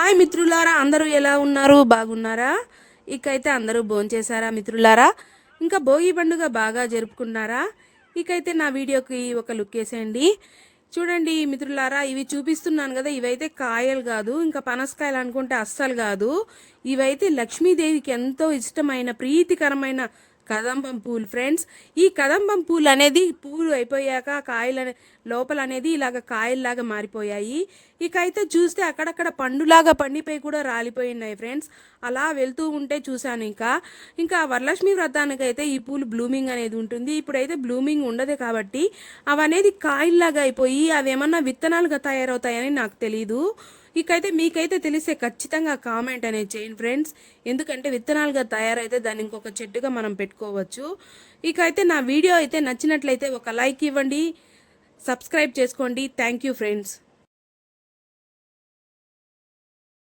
Hi మిత్రులారా, అందరూ ఎలా ఉన్నారు? బాగున్నారా? ఇకైతే అందరూ భోంచేశారా మిత్రులారా? ఇంకా భోగి పండుగ బాగా జరుపుకున్నారా? ఇకైతే నా వీడియోకి ఒక లుక్ వేసేయండి. చూడండి మిత్రులారా, ఇవి చూపిస్తున్నాను కదా, ఇవైతే కాయలు కాదు, ఇంకా పనసకాయలు అనుకుంటే అస్సలు కాదు. ఇవైతే లక్ష్మీదేవికి ఎంతో ఇష్టమైన ప్రీతికరమైన కదంబం పూలు ఫ్రెండ్స్. ఈ కదంబం పూలు అనేది పూలు అయిపోయాక కాయలు లోపల అనేది ఇలాగ కాయల్లాగా మారిపోయాయి. ఇక అయితే చూస్తే అక్కడక్కడ పండులాగా పండిపోయి కూడా రాలిపోయినాయి ఫ్రెండ్స్. అలా వెళ్తూ ఉంటే చూశాను. ఇంకా వరలక్ష్మి వ్రతానికి అయితే ఈ పూలు బ్లూమింగ్ అనేది ఉంటుంది. ఇప్పుడైతే బ్లూమింగ్ ఉండదు కాబట్టి అవనేది కాయల్లాగా అయిపోయి అవి ఏమన్నా విత్తనాలుగా తయారవుతాయని నాకు తెలీదు. ఇకైతే మీకైతే తెలిస్తే ఖచ్చితంగా కామెంట్ అనేది చేయండి ఫ్రెండ్స్. ఎందుకంటే విత్తనాలుగా తయారైతే దాన్ని ఇంకొక చెట్టుగా మనం పెట్టుకోవచ్చు. ఇకైతే నా వీడియో అయితే నచ్చినట్లయితే ఒక లైక్ ఇవ్వండి, సబ్స్క్రైబ్ చేసుకోండి. Thank you friends.